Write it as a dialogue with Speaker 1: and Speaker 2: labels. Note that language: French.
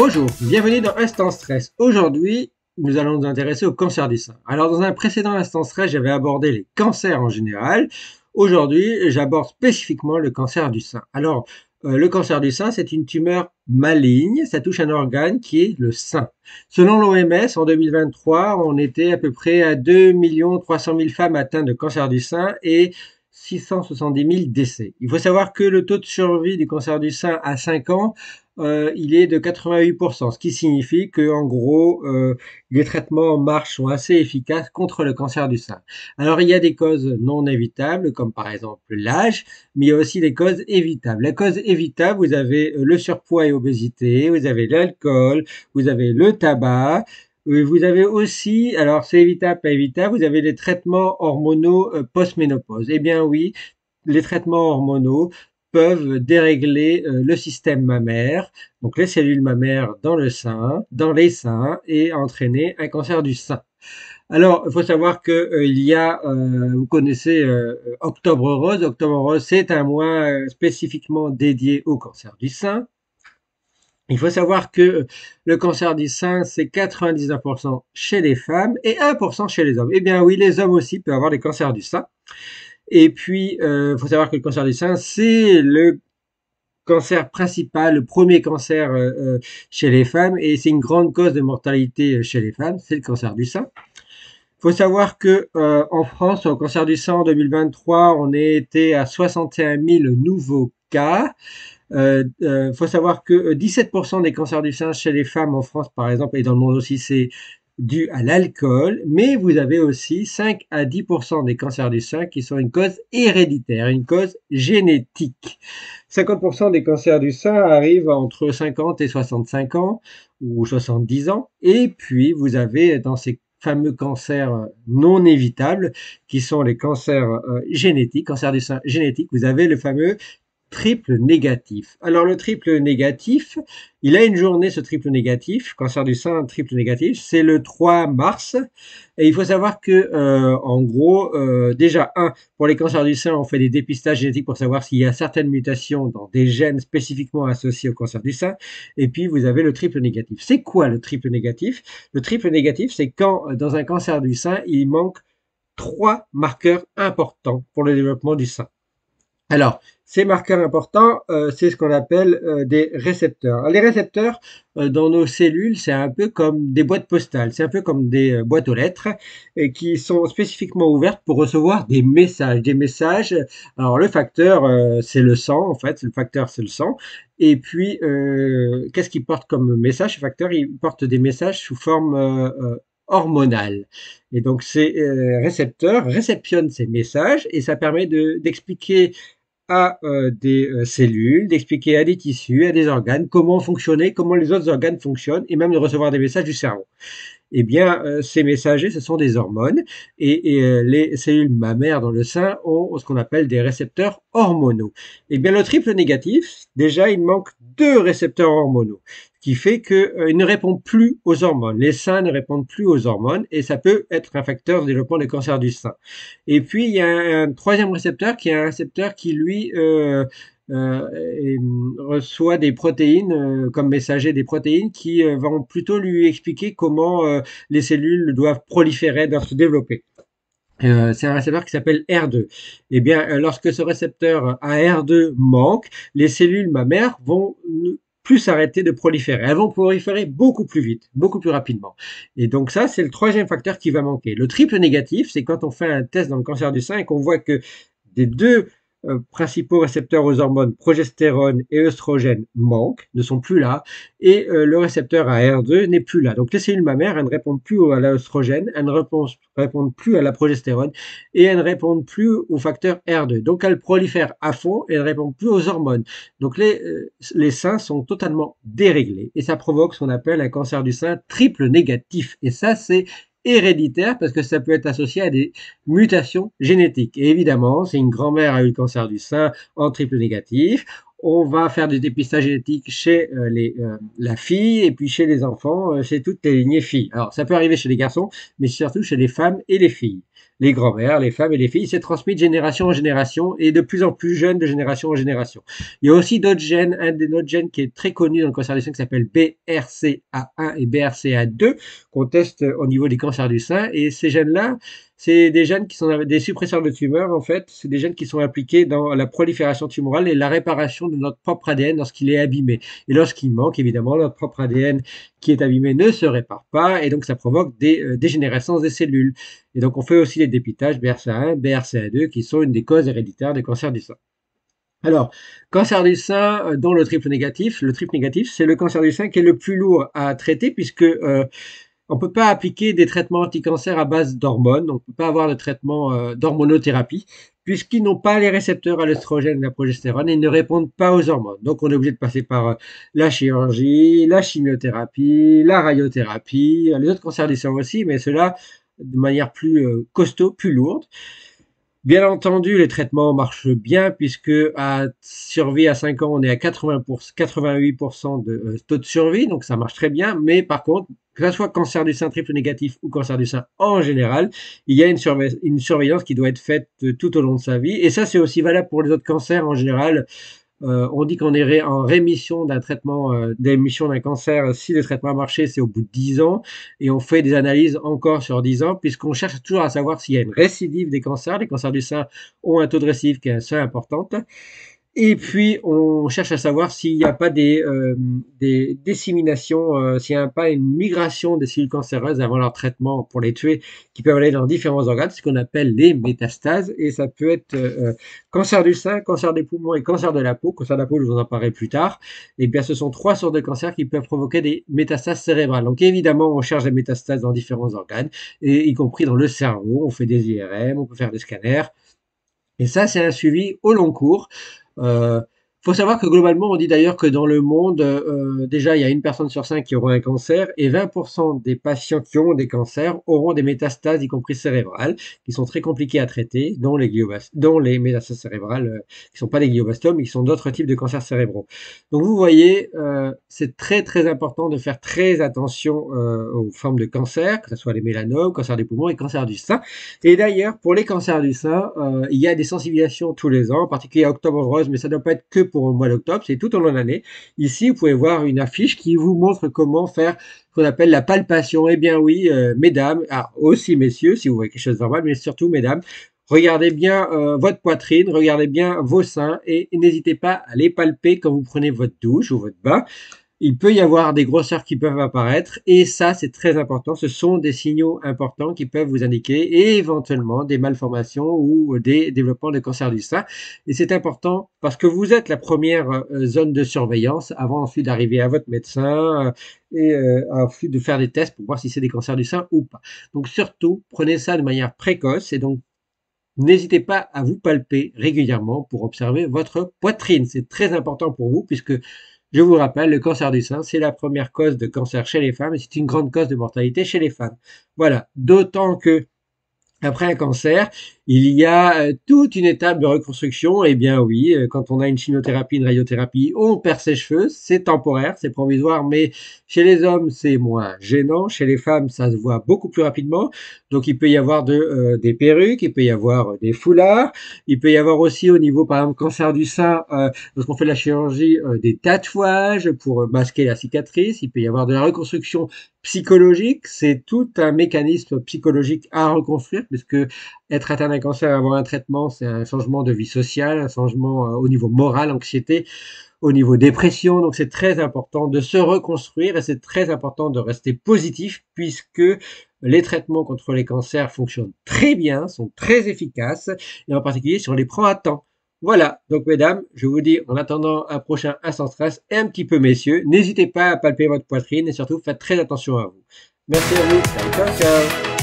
Speaker 1: Bonjour, bienvenue dans Instant Stress. Aujourd'hui, nous allons nous intéresser au cancer du sein. Alors, dans un précédent Instant Stress, j'avais abordé les cancers en général. Aujourd'hui, j'aborde spécifiquement le cancer du sein. Alors, le cancer du sein, c'est une tumeur maligne. Ça touche un organe qui est le sein. Selon l'OMS, en 2023, on était à peu près à 2 300 000 femmes atteintes de cancer du sein et 670 000 décès. Il faut savoir que le taux de survie du cancer du sein à 5 ans, il est de 88%, ce qui signifie que, en gros, les traitements en marche sont assez efficaces contre le cancer du sein. Alors, il y a des causes non évitables, comme par exemple l'âge, mais il y a aussi des causes évitables. La cause évitable, vous avez le surpoids et obésité, vous avez l'alcool, vous avez le tabac, vous avez aussi, alors c'est évitable, pas évitable, vous avez les traitements hormonaux post-ménopause. Eh bien oui, les traitements hormonaux peuvent dérégler le système mammaire, donc les cellules mammaires dans le sein, dans les seins, et entraîner un cancer du sein. Alors, il faut savoir que il y a, vous connaissez Octobre Rose. Octobre Rose, c'est un mois spécifiquement dédié au cancer du sein. Il faut savoir que le cancer du sein, c'est 99% chez les femmes et 1% chez les hommes. Eh bien oui, les hommes aussi peuvent avoir des cancers du sein. Et puis, il faut savoir que le cancer du sein, c'est le cancer principal, le premier cancer chez les femmes, et c'est une grande cause de mortalité chez les femmes, c'est le cancer du sein. Il faut savoir que en France, au cancer du sein en 2023, on était à 61 000 nouveaux cas. Faut savoir que 17% des cancers du sein chez les femmes en France, par exemple, et dans le monde aussi, c'est dû à l'alcool, mais vous avez aussi 5 à 10% des cancers du sein qui sont une cause héréditaire, une cause génétique. 50% des cancers du sein arrivent entre 50 et 65 ans ou 70 ans, et puis vous avez dans ces fameux cancers non évitables, qui sont les cancers génétiques, cancer du sein génétique, vous avez le fameux triple négatif. Alors le triple négatif, il a une journée, ce triple négatif, cancer du sein triple négatif, c'est le 3 mars. Et il faut savoir que, en gros, déjà, pour les cancers du sein, on fait des dépistages génétiques pour savoir s'il y a certaines mutations dans des gènes spécifiquement associés au cancer du sein. Et puis, vous avez le triple négatif. C'est quoi le triple négatif? Le triple négatif, c'est quand, dans un cancer du sein, il manque 3 marqueurs importants pour le développement du sein. Alors, ces marqueurs importants, c'est ce qu'on appelle des récepteurs. Les récepteurs, dans nos cellules, c'est un peu comme des boîtes postales, c'est un peu comme des boîtes aux lettres, et qui sont spécifiquement ouvertes pour recevoir des messages. Des messages, alors le facteur, c'est le sang, en fait, le facteur, c'est le sang. Et puis, qu'est-ce qu'il porte comme message, ce facteur? Il porte des messages sous forme hormonale. Et donc, ces récepteurs réceptionnent ces messages, et ça permet d'expliquer à des cellules, d'expliquer à des tissus, à des organes comment fonctionner, comment les autres organes fonctionnent, et même de recevoir des messages du cerveau. Eh bien, ces messagers, ce sont des hormones, et les cellules mammaires dans le sein ont ce qu'on appelle des récepteurs hormonaux. Eh bien, le triple négatif, déjà, il manque 2 récepteurs hormonaux, ce qui fait qu'ils ne répondent plus aux hormones. Les seins ne répondent plus aux hormones, et ça peut être un facteur de développement des cancers du sein. Et puis, il y a un troisième récepteur qui est un récepteur qui, lui, reçoit des protéines comme messager, des protéines qui vont plutôt lui expliquer comment les cellules doivent proliférer, doivent se développer. C'est un récepteur qui s'appelle R2. Eh bien, lorsque ce récepteur AR2 manque, les cellules mammaires vont plus s'arrêter de proliférer. Elles vont proliférer beaucoup plus vite, beaucoup plus rapidement. Et donc ça, c'est le troisième facteur qui va manquer. Le triple négatif, c'est quand on fait un test dans le cancer du sein et qu'on voit que des 2 principaux récepteurs aux hormones progestérone et œstrogène manquent, ne sont plus là, et le récepteur AR2 n'est plus là. Donc les cellules mammaires, elles ne répondent plus à l'œstrogène, elles ne répondent plus à la progestérone, et elles ne répondent plus au facteur R2. Donc elles prolifèrent à fond et elles ne répondent plus aux hormones. Donc les seins sont totalement déréglés, et ça provoque ce qu'on appelle un cancer du sein triple négatif. Et ça, c'est héréditaire parce que ça peut être associé à des mutations génétiques. Et évidemment, si une grand-mère a eu le cancer du sein en triple négatif, on va faire des dépistages génétiques chez la fille et puis chez les enfants, chez toutes les lignées filles. Alors, ça peut arriver chez les garçons, mais surtout chez les femmes et les filles. les grands-mères, les femmes et les filles. Il s'est transmis de génération en génération et de plus en plus jeune de génération en génération. Il y a aussi d'autres gènes, un des autres gènes qui est très connu dans le cancer du sein qui s'appelle BRCA1 et BRCA2 qu'on teste au niveau des cancers du sein. Et ces gènes-là, c'est des gènes qui sont des suppresseurs de tumeurs, en fait. C'est des gènes qui sont impliqués dans la prolifération tumorale et la réparation de notre propre ADN lorsqu'il est abîmé. Et lorsqu'il manque, évidemment, notre propre ADN qui est abîmé ne se répare pas et donc ça provoque des dégénérescences des cellules. Et donc on fait aussi les dépistages BRCA1, BRCA2 qui sont une des causes héréditaires des cancers du sein. Alors, cancer du sein, dont le triple négatif. Le triple négatif, c'est le cancer du sein qui est le plus lourd à traiter puisque on ne peut pas appliquer des traitements anti-cancer à base d'hormones, on ne peut pas avoir de traitement d'hormonothérapie, puisqu'ils n'ont pas les récepteurs à l'œstrogène et à la progestérone et ils ne répondent pas aux hormones. Donc on est obligé de passer par la chirurgie, la chimiothérapie, la radiothérapie, les autres cancers du sein aussi, mais ceux-là de manière plus costaud, plus lourde. Bien entendu, les traitements marchent bien puisque à survie à 5 ans, on est à 88% de taux de survie, donc ça marche très bien. Mais par contre, que ce soit cancer du sein triple négatif ou cancer du sein en général, il y a une surveillance qui doit être faite tout au long de sa vie. Et ça, c'est aussi valable pour les autres cancers en général. On dit qu'on est en rémission d'un traitement, d'émission d'un cancer. Si le traitement a marché, c'est au bout de 10 ans. Et on fait des analyses encore sur 10 ans, puisqu'on cherche toujours à savoir s'il y a une récidive des cancers. Les cancers du sein ont un taux de récidive qui est assez important. Et puis, on cherche à savoir s'il n'y a pas des disséminations, s'il n'y a pas une migration des cellules cancéreuses avant leur traitement pour les tuer, qui peuvent aller dans différents organes, ce qu'on appelle les métastases. Et ça peut être cancer du sein, cancer des poumons et cancer de la peau. Cancer de la peau, je vous en parlerai plus tard. Et bien, ce sont 3 sortes de cancers qui peuvent provoquer des métastases cérébrales. Donc, évidemment, on cherche des métastases dans différents organes, et y compris dans le cerveau. On fait des IRM, on peut faire des scanners. Et ça, c'est un suivi au long cours. Euh, faut savoir que globalement, on dit d'ailleurs que dans le monde, déjà, il y a 1 personne sur 5 qui aura un cancer et 20% des patients qui ont des cancers auront des métastases, y compris cérébrales, qui sont très compliquées à traiter, dont les métastases cérébrales, qui sont pas des glioblastomes, mais qui sont d'autres types de cancers cérébraux. Donc vous voyez, c'est très très important de faire très attention aux formes de cancer, que ce soit les mélanomes, cancer des poumons et cancer du sein. Et d'ailleurs, pour les cancers du sein, il y a des sensibilisations tous les ans, en particulier à Octobre Rose, mais ça ne doit pas être que pour le mois d'octobre, c'est tout au long de l'année. Ici, vous pouvez voir une affiche qui vous montre comment faire ce qu'on appelle la palpation. Eh bien oui, mesdames, aussi messieurs, si vous voyez quelque chose de normal, mais surtout mesdames, regardez bien votre poitrine, regardez bien vos seins et n'hésitez pas à les palper quand vous prenez votre douche ou votre bain. Il peut y avoir des grosseurs qui peuvent apparaître et ça, c'est très important. Ce sont des signaux importants qui peuvent vous indiquer et éventuellement des malformations ou des développements de cancer du sein. Et c'est important parce que vous êtes la première zone de surveillance avant ensuite d'arriver à votre médecin et ensuite de faire des tests pour voir si c'est des cancers du sein ou pas. Donc surtout, prenez ça de manière précoce et donc n'hésitez pas à vous palper régulièrement pour observer votre poitrine. C'est très important pour vous puisque je vous rappelle, le cancer du sein, c'est la première cause de cancer chez les femmes et c'est une grande cause de mortalité chez les femmes. Voilà, d'autant que après un cancer, il y a toute une étape de reconstruction. Eh bien oui, quand on a une chimiothérapie, une radiothérapie, on perd ses cheveux, c'est temporaire, c'est provisoire, mais chez les hommes, c'est moins gênant. Chez les femmes, ça se voit beaucoup plus rapidement. Donc il peut y avoir des perruques, il peut y avoir des foulards, il peut y avoir aussi au niveau, par exemple, cancer du sein, lorsqu'on fait de la chirurgie, des tatouages pour masquer la cicatrice. Il peut y avoir de la reconstruction psychologique, c'est tout un mécanisme psychologique à reconstruire, puisque être atteint d'un cancer et avoir un traitement, c'est un changement de vie sociale, un changement au niveau moral, anxiété, au niveau dépression. Donc c'est très important de se reconstruire et c'est très important de rester positif, puisque les traitements contre les cancers fonctionnent très bien, sont très efficaces, et en particulier si on les prend à temps. Voilà, donc mesdames, je vous dis en attendant un prochain Instant Stress et un petit peu messieurs, n'hésitez pas à palper votre poitrine et surtout faites très attention à vous. Merci à vous, ciao ciao ciao.